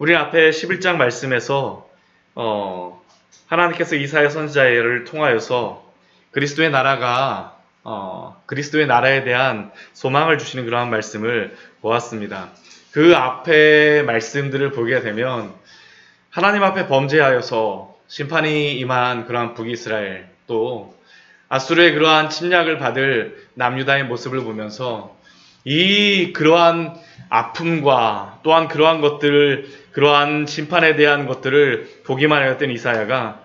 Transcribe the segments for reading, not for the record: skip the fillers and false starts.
우리 앞에 11장 말씀에서 하나님께서 이사야 선지자를 통하여서 그리스도의 나라가 그리스도의 나라에 대한 소망을 주시는 그러한 말씀을 보았습니다. 그 앞에 말씀들을 보게 되면 하나님 앞에 범죄하여서 심판이 임한 그러한 북이스라엘, 또 아수르의 그러한 침략을 받을 남유다의 모습을 보면서 그러한 아픔과 또한 그러한 심판에 대한 것들을 보기만 하였던 이사야가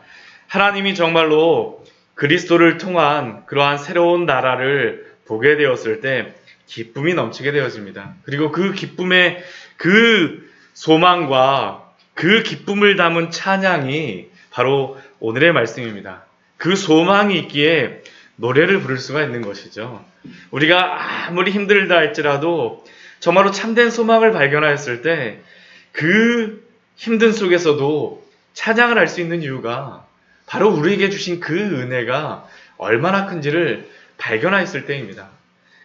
하나님이 정말로 그리스도를 통한 그러한 새로운 나라를 보게 되었을 때 기쁨이 넘치게 되어집니다. 그리고 그 기쁨의 그 소망과 그 기쁨을 담은 찬양이 바로 오늘의 말씀입니다. 그 소망이 있기에 노래를 부를 수가 있는 것이죠. 우리가 아무리 힘들다 할지라도 정말로 참된 소망을 발견하였을 때 그 힘든 속에서도 찬양을 할 수 있는 이유가 바로 우리에게 주신 그 은혜가 얼마나 큰지를 발견하였을 때입니다.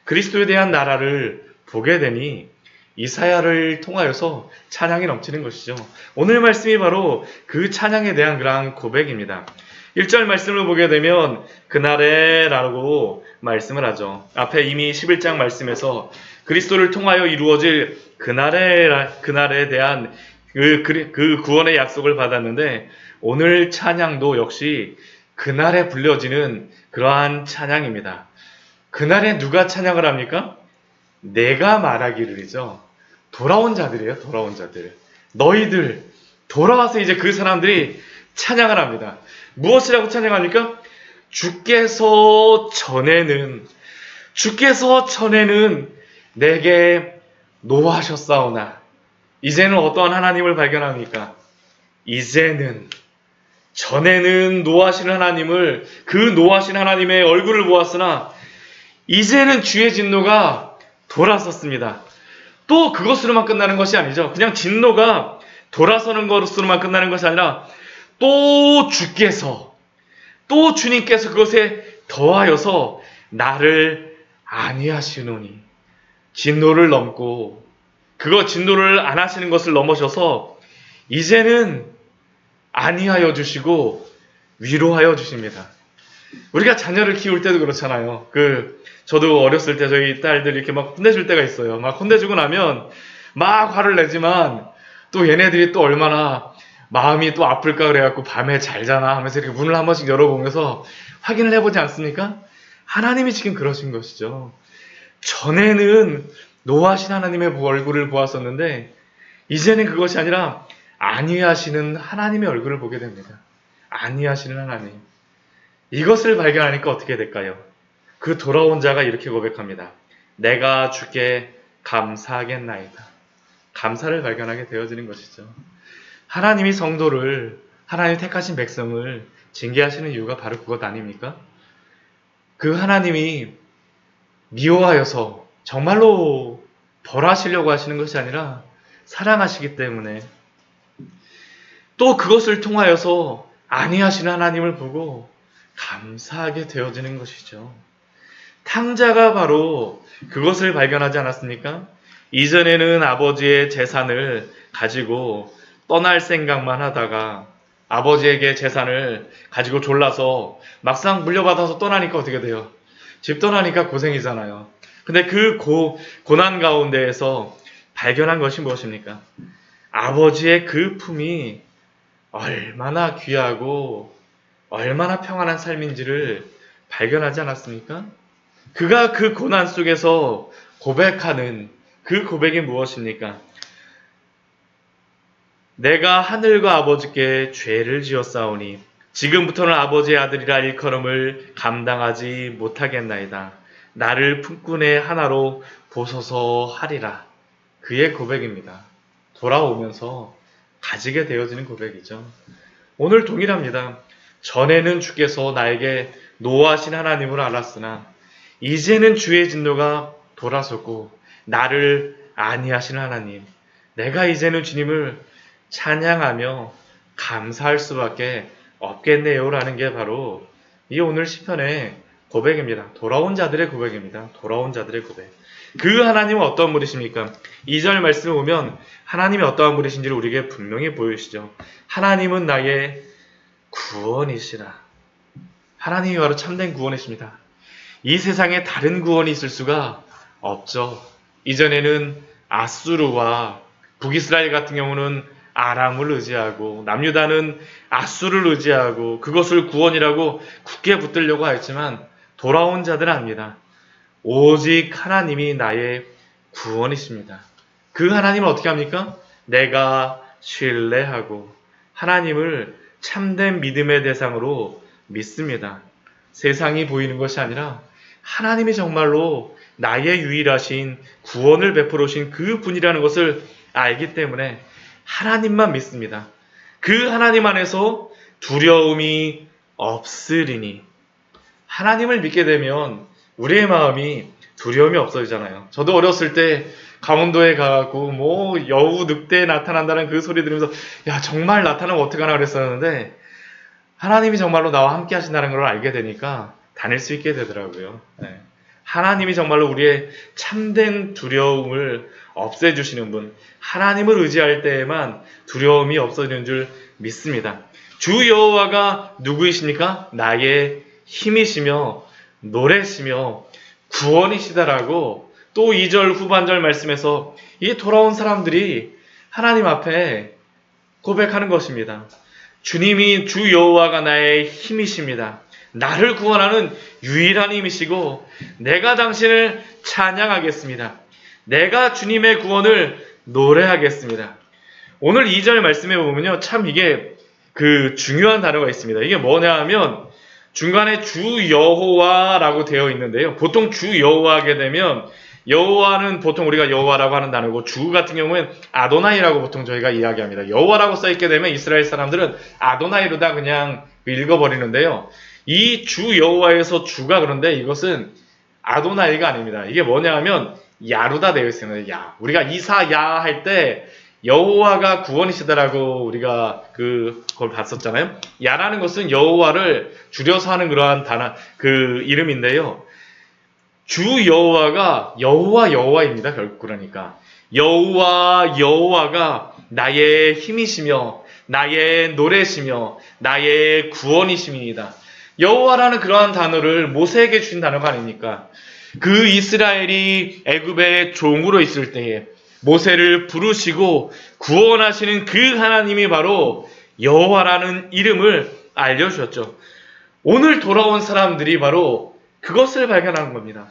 그리스도에 대한 나라를 보게 되니 이사야를 통하여서 찬양이 넘치는 것이죠. 오늘 말씀이 바로 그 찬양에 대한 그러한 고백입니다. 1절 말씀을 보게 되면 그날에 라고 말씀을 하죠. 앞에 이미 11장 말씀에서 그리스도를 통하여 이루어질 그날에 대한 그 구원의 약속을 받았는데 오늘 찬양도 역시 그날에 불려지는 그러한 찬양입니다. 그날에 누가 찬양을 합니까? 내가 말하기를이죠. 돌아온 자들이에요. 돌아온 자들. 너희들 돌아와서 이제 그 사람들이 찬양을 합니다. 무엇이라고 찬양합니까? 주께서 전에는 내게 노하셨사오나 이제는 어떠한 하나님을 발견합니까? 전에는 노하시는 하나님을, 그 노하신 하나님의 얼굴을 보았으나 이제는 주의 진노가 돌아섰습니다. 또 그것으로만 끝나는 것이 아니죠. 그냥 진노가 돌아서는 것으로만 끝나는 것이 아니라 또 주님께서 그것에 더하여서 나를 아니하시노니 진노를 넘고 진노를 안 하시는 것을 넘으셔서 이제는 아니하여 주시고 위로하여 주십니다. 우리가 자녀를 키울 때도 그렇잖아요. 저도 어렸을 때 저희 딸들이 이렇게 막 혼내줄 때가 있어요. 막 혼내주고 나면 막 화를 내지만 또 얘네들이 또 얼마나 마음이 또 아플까 그래갖고 밤에 잘 자나 하면서 이렇게 문을 한 번씩 열어보면서 확인을 해보지 않습니까? 하나님이 지금 그러신 것이죠. 전에는 노하신 하나님의 얼굴을 보았었는데 이제는 그것이 아니라 아니하시는 하나님의 얼굴을 보게 됩니다. 아니하시는 하나님. 이것을 발견하니까 어떻게 될까요? 그 돌아온 자가 이렇게 고백합니다. 내가 주께 감사하겠나이다. 감사를 발견하게 되어지는 것이죠. 하나님이 하나님 택하신 백성을 징계하시는 이유가 바로 그것 아닙니까? 그 하나님이 미워하여서 정말로 벌하시려고 하시는 것이 아니라 사랑하시기 때문에 또 그것을 통하여서 아니하시는 하나님을 보고 감사하게 되어지는 것이죠. 탕자가 바로 그것을 발견하지 않았습니까? 이전에는 아버지의 재산을 가지고 떠날 생각만 하다가 아버지에게 재산을 가지고 졸라서 막상 물려받아서 떠나니까 어떻게 돼요? 집 떠나니까 고생이잖아요. 근데 그 고난 가운데에서 발견한 것이 무엇입니까? 아버지의 그 품이 얼마나 귀하고 얼마나 평안한 삶인지를 발견하지 않았습니까? 그가 그 고난 속에서 고백하는 그 고백이 무엇입니까? 내가 하늘과 아버지께 죄를 지었사오니 지금부터는 아버지의 아들이라 일컬음을 감당하지 못하겠나이다. 나를 품꾼의 하나로 보소서 하리라. 그의 고백입니다. 돌아오면서 가지게 되어지는 고백이죠. 오늘 동일합니다. 전에는 주께서 나에게 노하신 하나님을 알았으나 이제는 주의 진노가 돌아섰고 나를 아니하신 하나님, 내가 이제는 주님을 찬양하며 감사할 수밖에 없겠네요 라는 게 바로 이 오늘 시편의 고백입니다. 돌아온 자들의 고백입니다. 돌아온 자들의 고백. 그 하나님은 어떤 분이십니까? 2절 말씀을 보면 하나님이 어떠한 분이신지를 우리에게 분명히 보여주시죠. 하나님은 나의 구원이시라. 하나님이 바로 참된 구원이십니다. 이 세상에 다른 구원이 있을 수가 없죠. 이전에는 아수르와 북이스라엘 같은 경우는 아람을 의지하고 남유다는 아수를 의지하고 그것을 구원이라고 굳게 붙들려고 하였지만 돌아온 자들은 압니다. 오직 하나님이 나의 구원이십니다. 그 하나님은 어떻게 합니까? 내가 신뢰하고 하나님을 참된 믿음의 대상으로 믿습니다. 세상이 보이는 것이 아니라 하나님이 정말로 나의 유일하신 구원을 베풀어 오신 그 분이라는 것을 알기 때문에 하나님만 믿습니다. 그 하나님 안에서 두려움이 없으리니. 하나님을 믿게 되면 우리의 마음이 두려움이 없어지잖아요. 저도 어렸을 때 강원도에 가고 뭐 여우 늑대 나타난다는 그 소리 들으면서 야 정말 나타나면 어떡하나 그랬었는데 하나님이 정말로 나와 함께 하신다는 걸 알게 되니까 다닐 수 있게 되더라고요. 네. 하나님이 정말로 우리의 참된 두려움을 없애주시는 분, 하나님을 의지할 때에만 두려움이 없어지는 줄 믿습니다. 주 여호와가 누구이십니까? 나의 힘이시며 노래시며 구원이시다라고 또 2절 후반절 말씀에서 이 돌아온 사람들이 하나님 앞에 고백하는 것입니다. 주님이 주 여호와가 나의 힘이십니다. 나를 구원하는 유일한 힘이시고 내가 당신을 찬양하겠습니다. 내가 주님의 구원을 노래하겠습니다. 오늘 2절 말씀에 보면요. 참 이게 그 중요한 단어가 있습니다. 이게 뭐냐 하면 중간에 주 여호와라고 되어 있는데요. 보통 주 여호와 하게 되면 여호와는 보통 우리가 여호와라고 하는 단어고 주 같은 경우는 아도나이라고 보통 저희가 이야기합니다. 여호와라고 써있게 되면 이스라엘 사람들은 아도나이로 다 그냥 읽어버리는데요. 이 주 여호와에서 주가 그런데 이것은 아도나이가 아닙니다. 이게 뭐냐 하면 야루다 되어 있습니다. 야. 우리가 이사야 할 때 여호와가 구원이시다라고 우리가 그걸 봤었잖아요. 야라는 것은 여호와를 줄여서 하는 그러한 단어, 그 이름인데요. 주 여호와가 여호와입니다. 결국 그러니까 여호와가 나의 힘이시며 나의 노래시며 나의 구원이심이니다. 여호와라는 그러한 단어를 모세에게 주신 단어가 아닙니까? 그 이스라엘이 애굽의 종으로 있을 때에 모세를 부르시고 구원하시는 그 하나님이 바로 여호와라는 이름을 알려주셨죠. 오늘 돌아온 사람들이 바로 그것을 발견한 겁니다.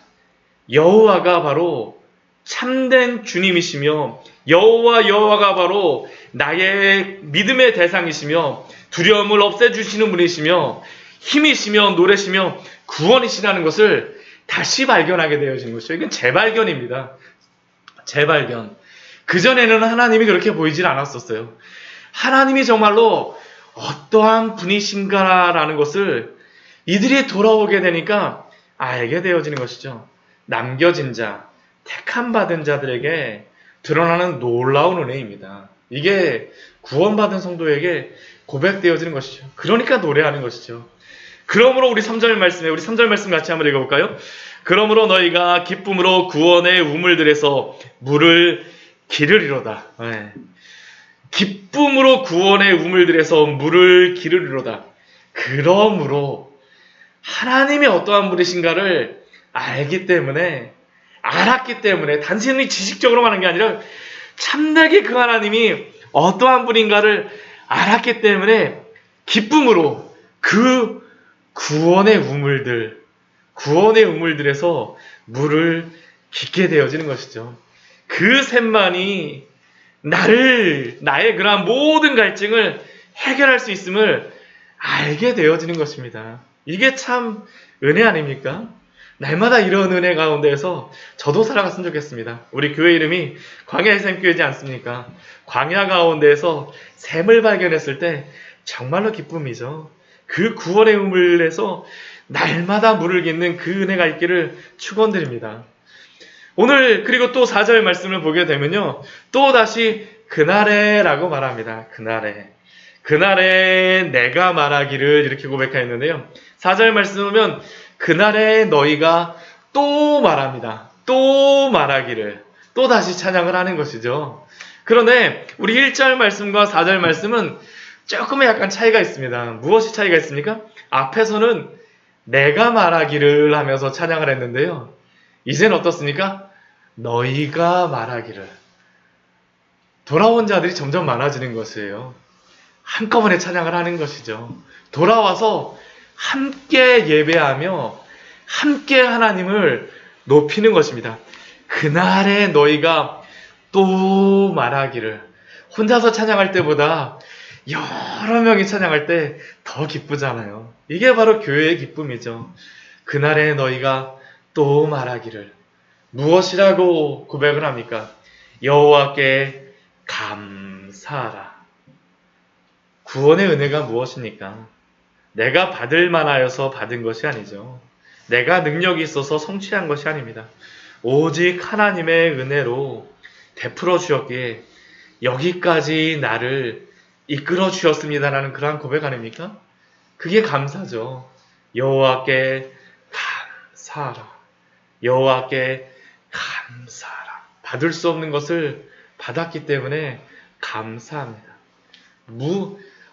여호와가 바로 참된 주님이시며 여호와가 바로 나의 믿음의 대상이시며 두려움을 없애주시는 분이시며 힘이시며 노래시며 구원이시라는 것을 다시 발견하게 되어지는 것이죠. 이건 재발견입니다. 재발견. 그전에는 하나님이 그렇게 보이질 않았었어요. 하나님이 정말로 어떠한 분이신가라는 것을 이들이 돌아오게 되니까 알게 되어지는 것이죠. 남겨진 자, 택함 받은 자들에게 드러나는 놀라운 은혜입니다. 이게 구원받은 성도에게 고백되어지는 것이죠. 그러니까 노래하는 것이죠. 그러므로 우리 3절 말씀 같이 한번 읽어볼까요? 그러므로 너희가 기쁨으로 구원의 우물들에서 물을 기르리로다. 네. 기쁨으로 구원의 우물들에서 물을 기르리로다. 그러므로 하나님이 어떠한 분이신가를 알았기 때문에 단순히 지식적으로 하는 게 아니라 참되게 그 하나님이 어떠한 분인가를 알았기 때문에 기쁨으로 그 구원의 우물들에서 물을 깊게 되어지는 것이죠. 그 샘만이 나의 그러한 모든 갈증을 해결할 수 있음을 알게 되어지는 것입니다. 이게 참 은혜 아닙니까? 날마다 이런 은혜 가운데에서 저도 살아갔으면 좋겠습니다. 우리 교회 이름이 광야의 샘교회지 않습니까? 광야 가운데에서 샘을 발견했을 때 정말로 기쁨이죠. 그 구원의 우물에서 날마다 물을 깃는 그 은혜가 있기를 축원드립니다. 오늘 그리고 또 4절 말씀을 보게 되면요. 또 다시 그날에라고 말합니다. 그날에 내가 말하기를 이렇게 고백하였는데요. 4절 말씀 보면 그날에 너희가 또 말합니다. 또 말하기를 또 다시 찬양을 하는 것이죠. 그런데 우리 1절 말씀과 4절 말씀은 조금의 약간 차이가 있습니다. 무엇이 차이가 있습니까? 앞에서는 내가 말하기를 하면서 찬양을 했는데요. 이제는 어떻습니까? 너희가 말하기를. 돌아온 자들이 점점 많아지는 것이에요. 한꺼번에 찬양을 하는 것이죠. 돌아와서 함께 예배하며 함께 하나님을 높이는 것입니다. 그날에 너희가 또 말하기를. 혼자서 찬양할 때보다 여러 명이 찬양할 때 더 기쁘잖아요. 이게 바로 교회의 기쁨이죠. 그날에 너희가 또 말하기를. 무엇이라고 고백을 합니까? 여호와께 감사하라. 구원의 은혜가 무엇입니까? 내가 받을 만하여서 받은 것이 아니죠. 내가 능력이 있어서 성취한 것이 아닙니다. 오직 하나님의 은혜로 베풀어 주었기에 여기까지 나를 이끌어 주셨습니다라는 그러한 고백 아닙니까? 그게 감사죠. 여호와께 감사하라. 여호와께 감사하라. 받을 수 없는 것을 받았기 때문에 감사합니다.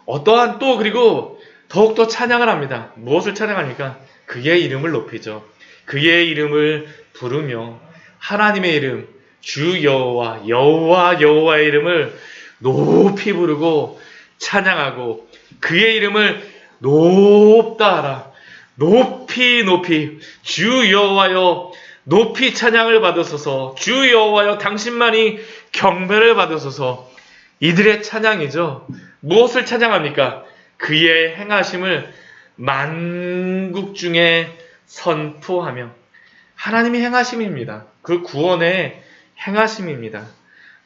어떠한 또 그리고 더욱더 찬양을 합니다. 무엇을 찬양합니까? 그의 이름을 높이죠. 그의 이름을 부르며 하나님의 이름 주 여호와 여호와의 이름을 높이 부르고 찬양하고 그의 이름을 높다 하라. 높이 주 여호와여 높이 찬양을 받으소서. 주 여호와여 당신만이 경배를 받으소서. 이들의 찬양이죠. 무엇을 찬양합니까? 그의 행하심을 만국 중에 선포하며. 하나님의 행하심입니다. 그 구원의 행하심입니다.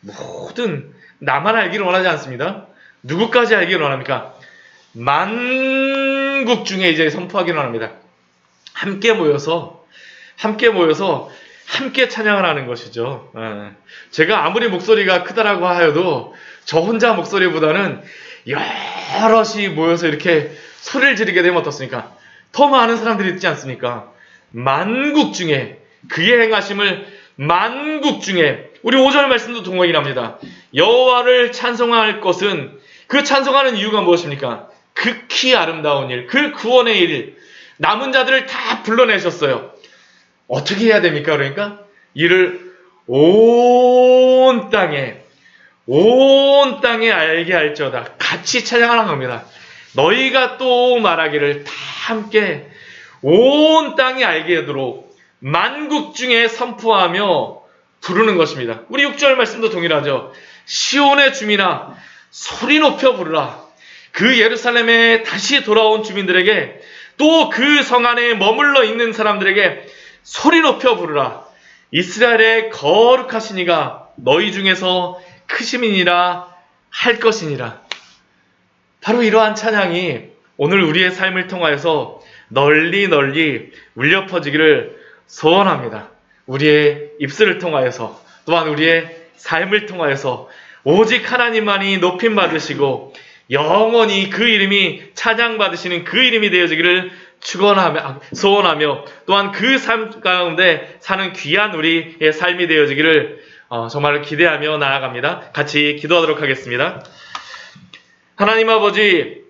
모든 나만 알기를 원하지 않습니다. 누구까지 알기를 원합니까? 만국 중에 이제 선포하기를 원합니다. 함께 모여서 함께 찬양을 하는 것이죠. 제가 아무리 목소리가 크다라고 하여도 저 혼자 목소리보다는 여럿이 모여서 이렇게 소리를 지르게 되면 어떻습니까? 더 많은 사람들이 있지 않습니까? 만국 중에 그의 행하심을 만국 중에 우리 5절 말씀도 동일합니다. 여호와를 찬송할 것은 그 찬송하는 이유가 무엇입니까? 극히 아름다운 일, 그 구원의 일, 남은 자들을 다 불러내셨어요. 어떻게 해야 됩니까? 그러니까 이를 온 땅에 알게 할지어다. 같이 찬양하는 겁니다. 너희가 또 말하기를 다 함께 온 땅이 알게 하도록 만국 중에 선포하며 부르는 것입니다. 우리 6절 말씀도 동일하죠. 시온의 주민아 소리 높여 부르라. 그 예루살렘에 다시 돌아온 주민들에게 또 그 성 안에 머물러 있는 사람들에게 소리 높여 부르라. 이스라엘의 거룩하신 이가 너희 중에서 크심이니라 할 것이니라. 바로 이러한 찬양이 오늘 우리의 삶을 통하여서 널리 울려 퍼지기를 소원합니다. 우리의 입술을 통하여서 또한 우리의 삶을 통하여서 오직 하나님만이 높임 받으시고 영원히 그 이름이 찬양받으시는 그 이름이 되어지기를 소원하며 또한 그 삶 가운데 사는 귀한 우리의 삶이 되어지기를 정말 기대하며 나아갑니다. 같이 기도하도록 하겠습니다. 하나님 아버지,